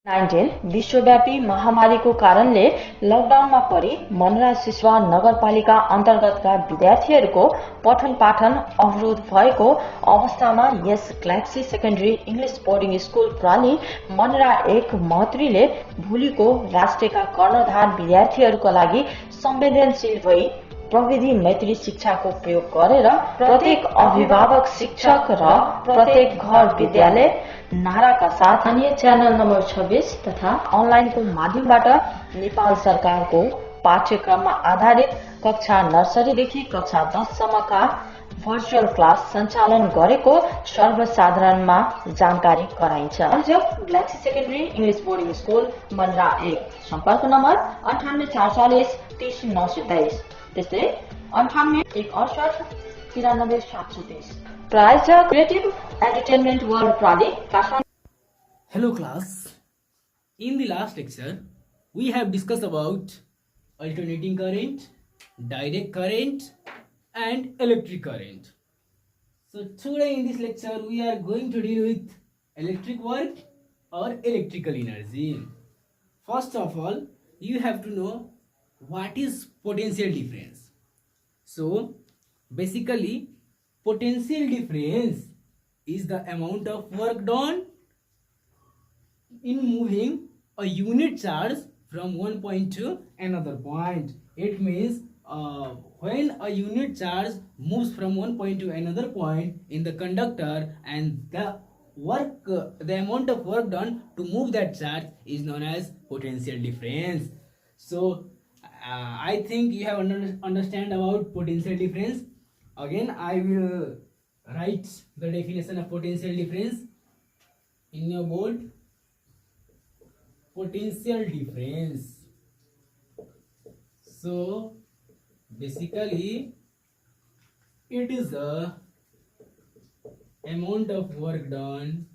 COVID-19 विश्वव्यापी महामारीको कारणले लकडाउनमा परि मनरा सिसवा नगरपालिका अन्तर्गतका विद्यार्थीहरूको पठन पाठन अवरोध भएको अवस्थामा यस Galaxy secondary English boarding school प्राली मनरा 1 महत्रीले भोलिको राष्ट्रका कर्णधार विद्यार्थीहरूका लागि संवेदनशील भई प्रविधि मैत्री शिक्षाको प्रयोग गरेर प्रत्येक अभिभावक शिक्षक र प्रत्येक घर विद्यालय नाराका साथ स्थानीय च्यानल नम्बर 26 तथा अनलाइनको माध्यमबाट नेपाल सरकारको पाठ्यक्रममा आधारित कक्षा नर्सरीदेखि कक्षा 10 सम्मका भर्चुअल क्लास सञ्चालन गरेको सर्वसाधारणमा जानकारी गराइन्छ। Galaxy secondary English boarding school Monera 1 सम्पर्क नम्बर 98 440 30 923 त्यस्तै 98 168 93 730। प्रायोजक क्रिएटिभ एन्टरटेनमेन्ट वर्ल्ड प्राली Kathmandu. Hello class, in the last lecture we have discussed about alternating current, direct current and electric current. So today in this lecture we are going to deal with electric work or electrical energy. First of all, you have to know what is potential difference. So basically potential difference is the amount of work done in moving a unit charge from one point to another point. It means when a unit charge moves from one point to another point in the conductor, and the amount of work done to move that charge is known as potential difference. So I think you have understand about potential difference. Again I will write the definition of potential difference in your board. Potential difference, so basically it is the amount of work done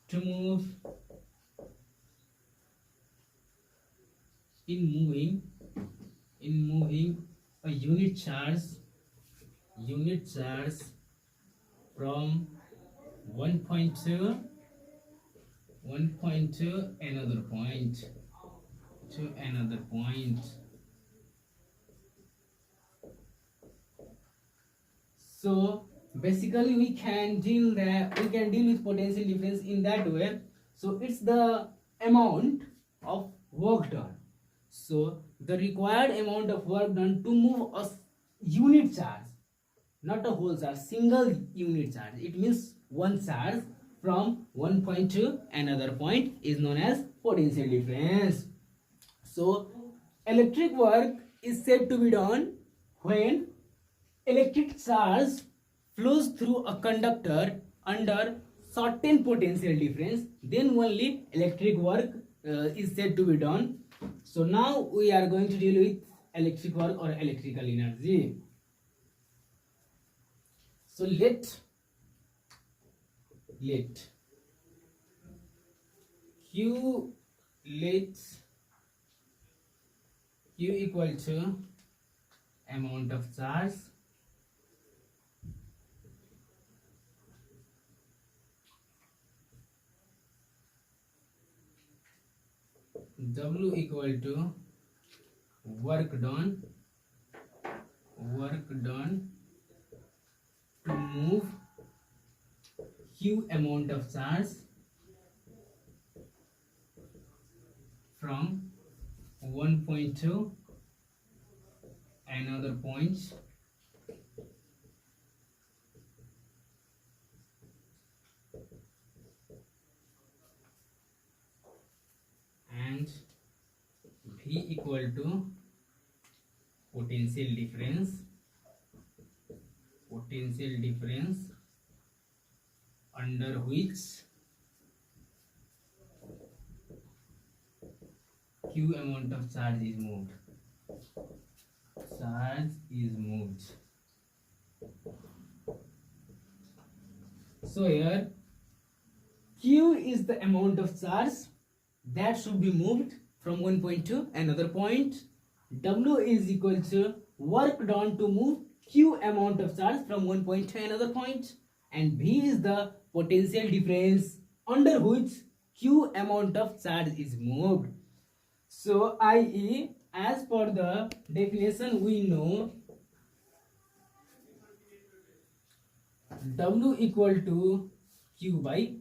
to move in moving a unit charge from one point to another point. So basically we can deal with potential difference in that way. So it's the amount of work done. So the required amount of work done to move a unit charge, not a whole charge, single unit charge. It means one charge from one point to another point is known as potential difference. So electric work is said to be done when electric charge flows through a conductor under certain potential difference, then only electric work is said to be done. So now we are going to deal with electric work or electrical energy. So let Q equal to amount of charge W equal to work done to move Q amount of charge from one point to another point, and V equal to potential difference under which Q amount of charge is moved. So here Q is the amount of charge that should be moved from one point to another point. W is equal to work done to move Q amount of charge from one point to another point, and V is the potential difference under which Q amount of charge is moved. So i.e., as per the definition we know W equal to Q by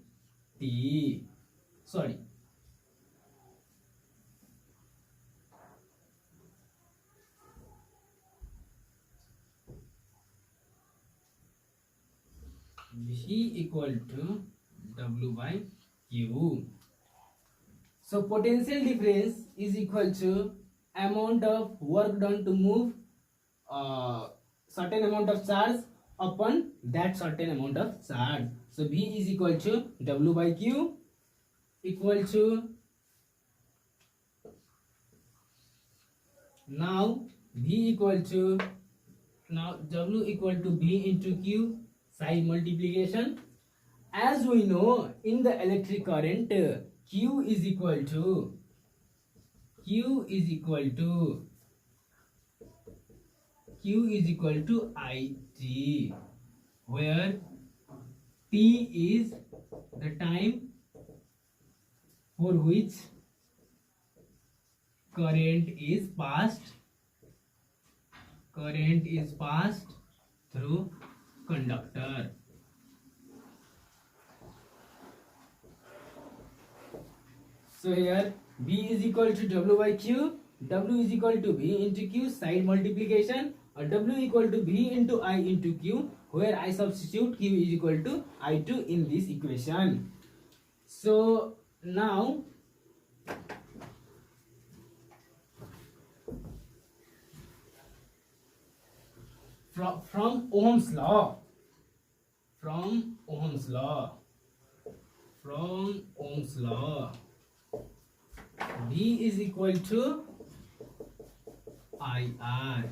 T. Sorry. V equal to W by Q. So potential difference is equal to amount of work done to move certain amount of charge upon that certain amount of charge. So V is equal to W by Q equal to, now V equal to, now W equal to V into Q, side multiplication. As we know in the electric current, Q is equal to IT, where T is the time for which current is passed through conductor. So here V is equal to W by Q, W is equal to V into Q, side multiplication, or W equal to V into I into Q, where I substitute Q is equal to I2 in this equation. So now from Ohm's law, V is equal to IR.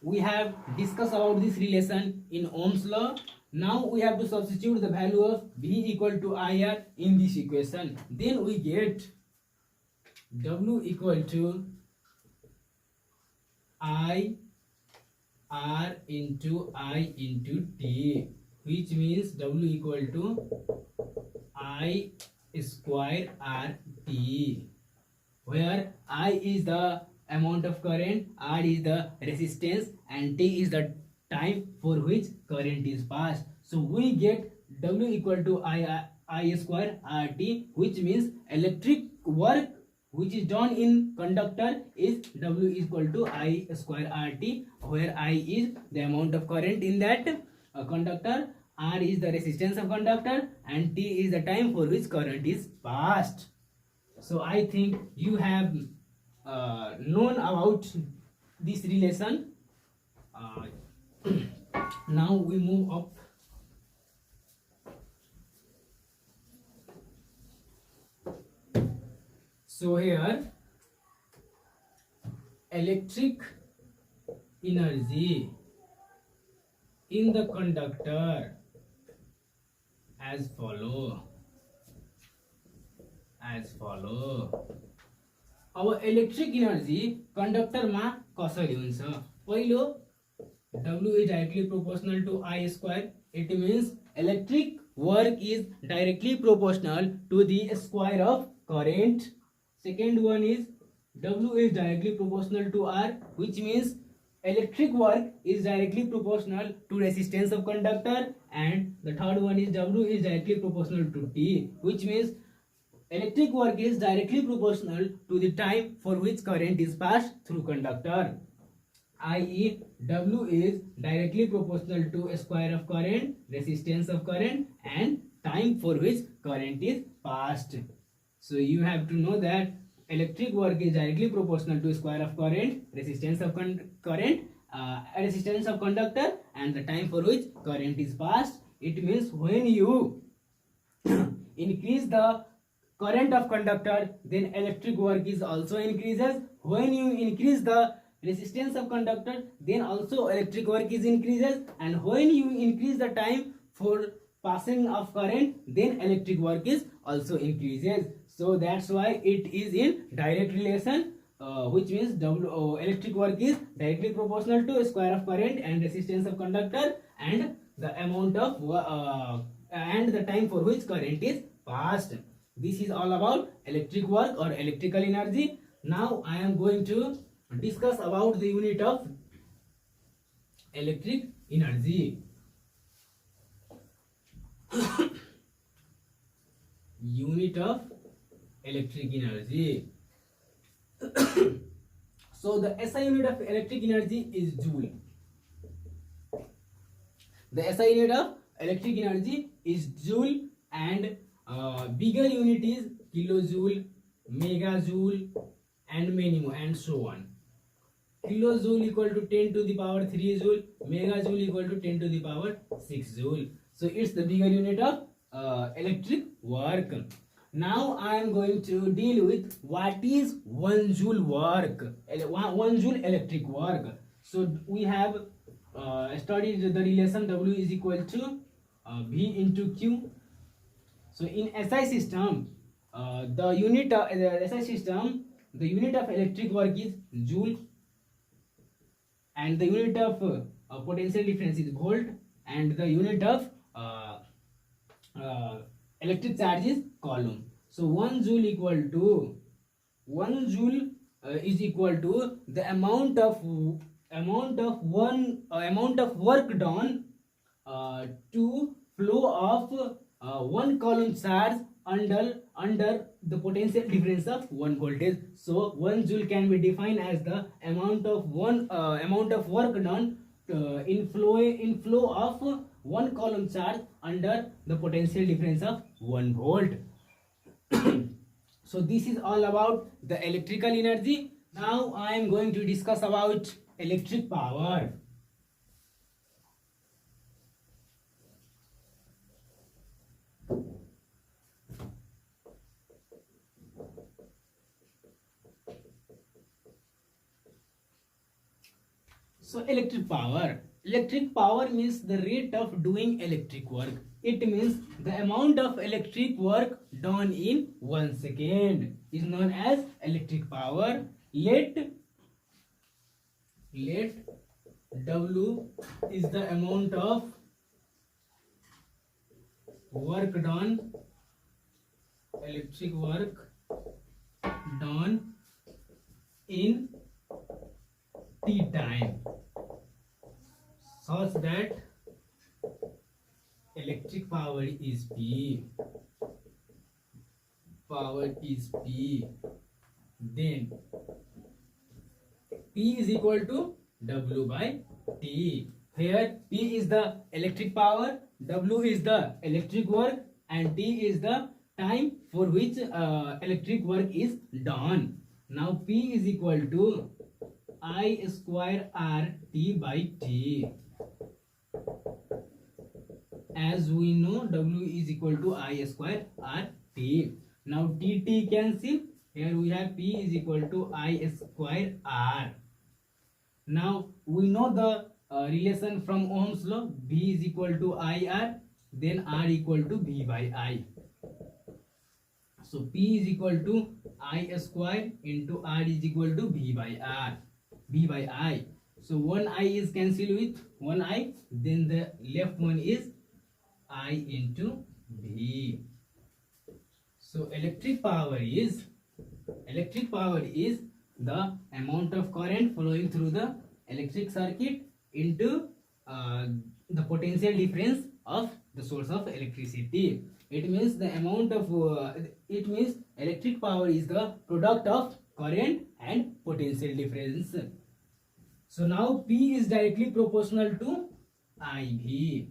We have discussed about this relation in Ohm's law. Now we have to substitute the value of V equal to IR in this equation. Then we get W equal to I R into I into T, which means W equal to I square RT, where I is the amount of current, R is the resistance, and T is the time for which current is passed. So we get W equal to I square RT, which means electric work which is done in conductor is W equal to I square RT, where I is the amount of current in that conductor, R is the resistance of conductor, and T is the time for which current is passed. So I think you have known about this relation. Now we move up. So here electric energy in the conductor as follow. Our electric energy conductor मा कसरी हुन्छ? पहिलो W is directly proportional to I square. It means electric work is directly proportional to the square of current. Second one is W is directly proportional to R, which means electric work is directly proportional to resistance of conductor. And the third one is W is directly proportional to T, which means electric work is directly proportional to the time for which current is passed through conductor, i.e. W is directly proportional to square of current, resistance of current, and time for which current is passed. So you have to know that electric work is directly proportional to square of current, resistance of current, resistance of conductor, and the time for which current is passed. It means when you increase the current of conductor, then electric work is also increases. When you increase the resistance of conductor, then also electric work is increases. And when you increase the time for passing of current, then electric work is also increases. So that's why it is in direct relation, which means electric work is directly proportional to square of current and resistance of conductor, and the amount of and the time for which current is passed. This is all about electric work or electrical energy. Now I am going to discuss about the unit of electric energy. Unit of electric energy. So the SI unit of electric energy is joule. The SI unit of electric energy is joule, and bigger unit is kilojoule, megajoule, and many more, and so on. Kilojoule equal to 10 to the power 3 joule, megajoule equal to 10 to the power 6 joule. So it's the bigger unit of electric work. Now I am going to deal with what is 1 joule work, 1 joule electric work. So we have studied the relation W is equal to V into Q. So in SI system, the unit of the SI system, the unit of electric work is joule, and the unit of potential difference is volt, and the unit of electric charge is coulomb. So 1 joule equal to 1 joule is equal to the amount of work done to flow of 1 coulomb charge under the potential difference of 1 voltage. So 1 joule can be defined as the amount of work done in flow of 1 coulomb charge under the potential difference of 1 volt. So this is all about the electrical energy. Now I am going to discuss about electric power. So electric power means the rate of doing electric work. It means the amount of electric work done in 1 second is known as electric power. Let W is the amount of work done, electric work done in T time, such that electric power is P. Then P is equal to W by T. Here P is the electric power, W is the electric work, and T is the time for which electric work is done. Now P is equal to I square R T by T. As we know, W is equal to I square R T. Now T cancel. Here we have P is equal to I square R. Now we know the relation from Ohm's law. V is equal to IR, then R equal to V by I. So P is equal to I square into R is equal to V by I. So one I is cancelled with one I, then the left one is I into V. So electric power is the amount of current flowing through the electric circuit into the potential difference of the source of electricity. It means the amount of electric power is the product of current and potential difference. So now P is directly proportional to IV,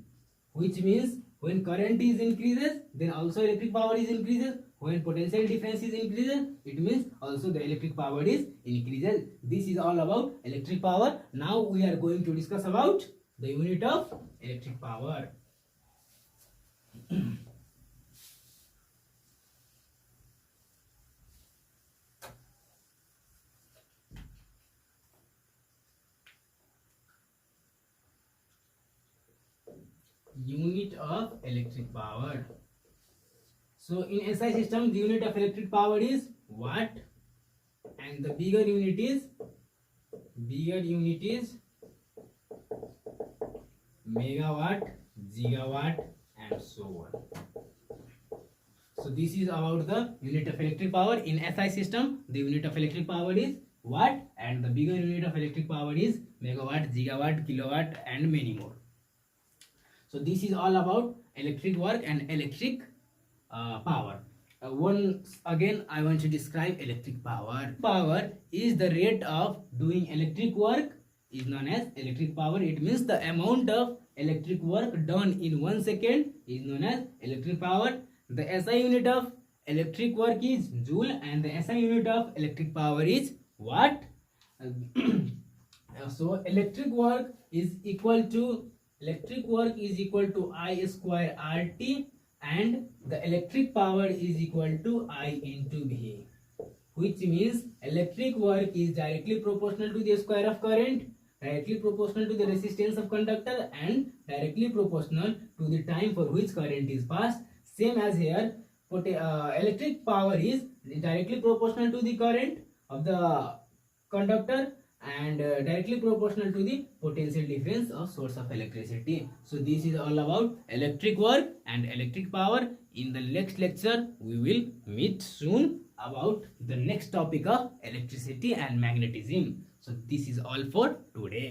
which means when current is increases, then also electric power is increases. When potential difference is increases, it means also the electric power is increases. This is all about electric power. Now we are going to discuss about the unit of electric power. Unit of electric power. So in SI system, the unit of electric power is watt, and the bigger unit is megawatt, gigawatt, and so on. So this is about the unit of electric power. In SI system, the unit of electric power is watt, and the bigger unit of electric power is megawatt, gigawatt, kilowatt, and many more. So this is all about electric work and electric power. Once again, I want to describe electric power. Power is the rate of doing electric work is known as electric power. It means the amount of electric work done in 1 second is known as electric power. The SI unit of electric work is joule, and the SI unit of electric power is watt. So electric work is equal to I square RT, and the electric power is equal to I into V, which means electric work is directly proportional to the square of current, directly proportional to the resistance of conductor, and directly proportional to the time for which current is passed. Same as here, electric power is directly proportional to the current of the conductor and directly proportional to the potential difference of source of electricity. So this is all about electric work and electric power. In the next lecture, we will meet soon about the next topic of electricity and magnetism. So this is all for today.